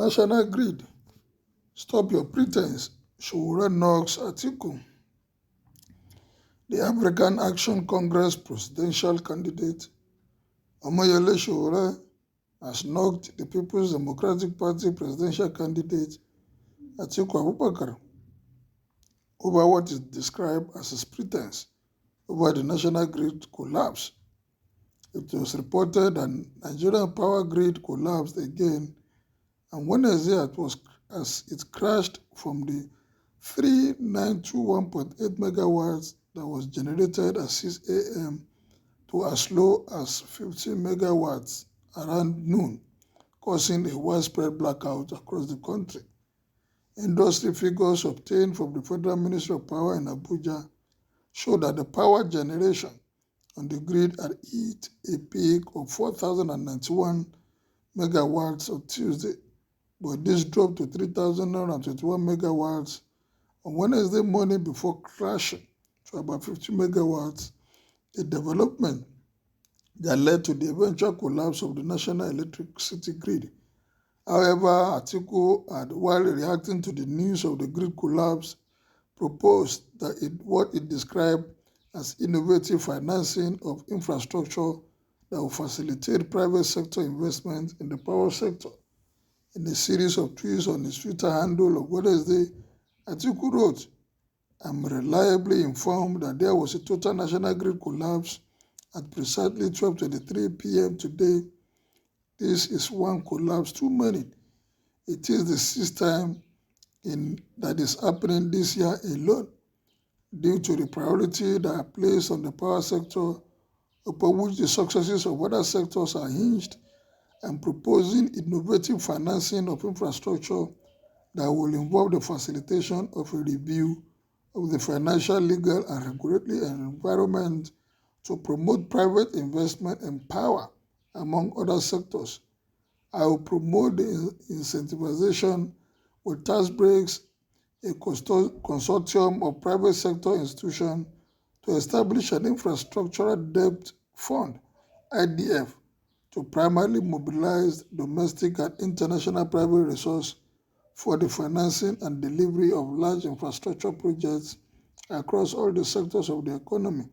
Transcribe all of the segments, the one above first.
National grid. Stop your pretense. Sowore knocks Atiku. The African Action Congress presidential candidate Omoyele Sowore has knocked the People's Democratic Party presidential candidate Atiku Abubakar over what is described as his pretense over the national grid collapse. It was reported that Nigerian power grid collapsed again on Wednesday as it crashed from the 3921.8 megawatts that was generated at 6 a.m. to as low as 15 megawatts around noon, causing a widespread blackout across the country. Industry figures obtained from the Federal Ministry of Power in Abuja show that the power generation on the grid had hit a peak of 4,091 megawatts on Tuesday, but this dropped to 3,921 megawatts on Wednesday morning before crashing to about 50 megawatts, a development that led to the eventual collapse of the national electricity grid. However, Atiku had, while reacting to the news of the grid collapse, proposed that what it described as innovative financing of infrastructure that will facilitate private sector investment in the power sector. In a series of tweets on his Twitter handle of Wednesday, Atiku wrote, "I'm reliably informed that there was a total national grid collapse at precisely 12:23 p.m. today. This is one collapse too many. It is the sixth time that is happening this year alone, due to the priority that are placed on the power sector, upon which the successes of other sectors are hinged, and proposing innovative financing of infrastructure that will involve the facilitation of a review of the financial, legal, and regulatory environment to promote private investment in power, among other sectors. I will promote the incentivization with tax breaks, a consortium of private sector institutions to establish an infrastructural debt fund, IDF, to primarily mobilize domestic and international private resources for the financing and delivery of large infrastructure projects across all the sectors of the economy.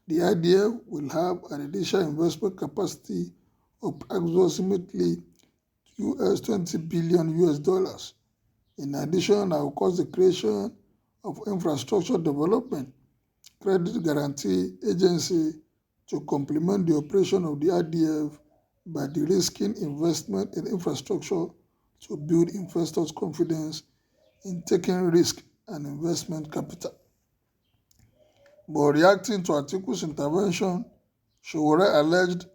The IDF will have an initial investment capacity of approximately $20 billion. In addition, I will cause the creation of infrastructure development credit guarantee agency to complement the operation of the IDF by de-risking investment in infrastructure to build investors' confidence in taking risk and investment capital." But reacting to Atiku's intervention, Sowore alleged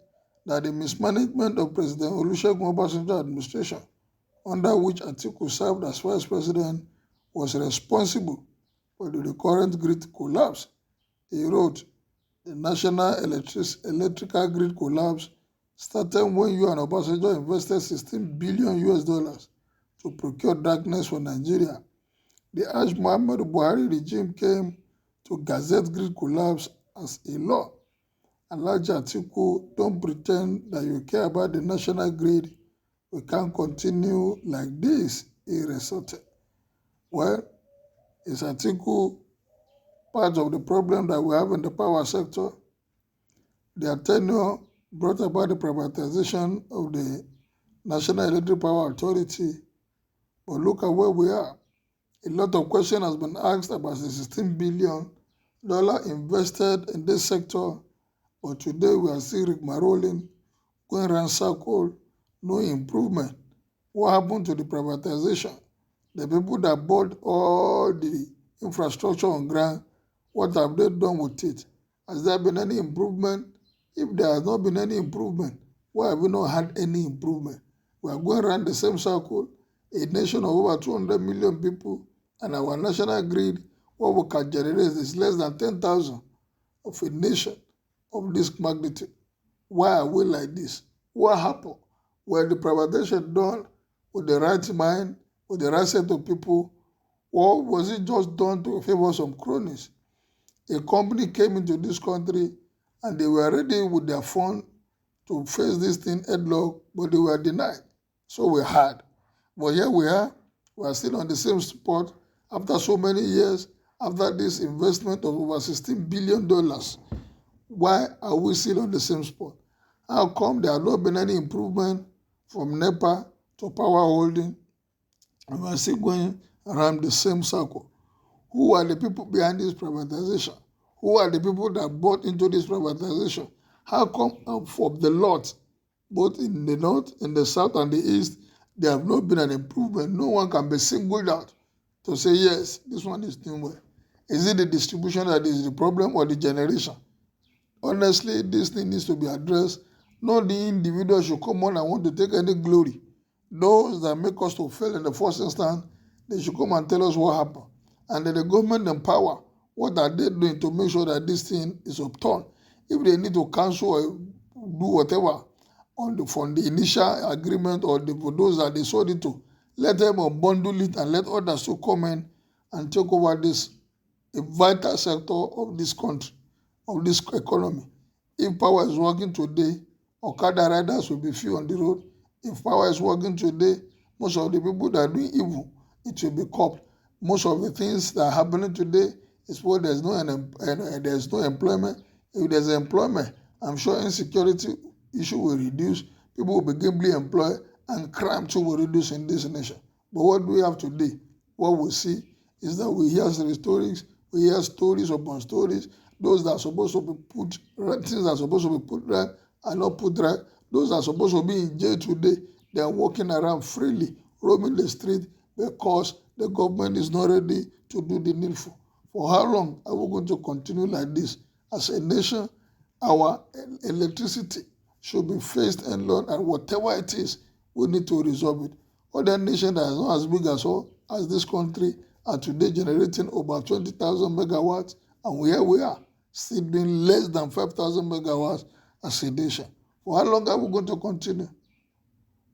that the mismanagement of President Olusegun Obasanjo's administration, under which Atiku served as vice president, was responsible for the recurrent grid collapse. He wrote, "The national electrical grid collapse started when you and Obasanjo invested $16 billion to procure darkness for Nigeria. The Hajj Muhammad Buhari regime came to gazette grid collapse as a law. Alhaji Atiku, don't pretend that you care about the national grid. We can't continue like this," he resorted. Well, is Atiku part of the problem that we have in the power sector? Their tenure brought about the privatization of the National Electric Power Authority. But look at where we are. A lot of questions has been asked about the $16 billion invested in this sector, but today we are still rigmaroling, going around circle, no improvement. What happened to the privatization? The people that bought all the infrastructure on ground, what have they done with it? Has there been any improvement? If there has not been any improvement, why have we not had any improvement? We are going around the same circle, a nation of over 200 million people, and our national grid, what we can generate is less than 10,000 of a nation of this magnitude. Why are we like this? What happened? Were the privatization done with the right mind, with the right set of people, or was it just done to favor some cronies? A company came into this country and they were ready with their fund to face this thing headlong, but they were denied. So we had. But here we are still on the same spot after so many years, after this investment of over $16 billion. Why are we still on the same spot? How come there has not been any improvement from NEPA to power holding, and we are still going around the same circle? Who are the people behind this privatization? Who are the people that bought into this privatization? How come from the lot, both in the north, in the south, and the east, there have not been an improvement? No one can be singled out to say, yes, this one is doing well. Is it the distribution that is the problem or the generation? Honestly, this thing needs to be addressed. Not the individual should come on and want to take any glory. Those that make us to fail in the first instance, they should come and tell us what happened. And then the government in power, what are they doing to make sure that this thing is upturned? If they need to cancel or do whatever from the initial agreement or for those that they sold it to, let them unbundle it and let others to come in and take over this a vital sector of this country, of this economy. If power is working today, Okada riders will be few on the road. If power is working today, most of the people that are doing evil, it will be caught. Most of the things that are happening today is where there's no employment. If there's employment, I'm sure insecurity issue will reduce. People will be gainfully employed, and crime too will reduce in this nation. But what do we have today? What we see is that we hear stories, upon stories. Those that are supposed to be put right, things that are supposed to be put right are not put right. Those that are supposed to be in jail today, they are walking around freely, roaming the street because the government is not ready to do the needful. For how long are we going to continue like this? As a nation, our electricity should be faced and learned, and whatever it is, we need to resolve it. Other nations that are not as big as this country are today generating over 20,000 megawatts, and here we are, still doing less than 5,000 megawatts as a nation. For how long are we going to continue?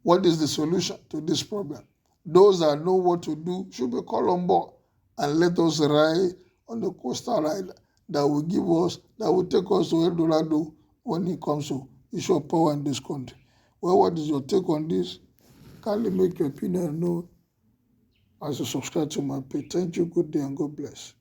What is the solution to this problem? Those that know what to do should be called on board and let us ride on the coastal ride that will give us, that will take us to El Dorado when it comes to issue of power in this country. Well, what is your take on this? Kindly make your opinion known as you subscribe to my page. Thank you, good day, and God bless.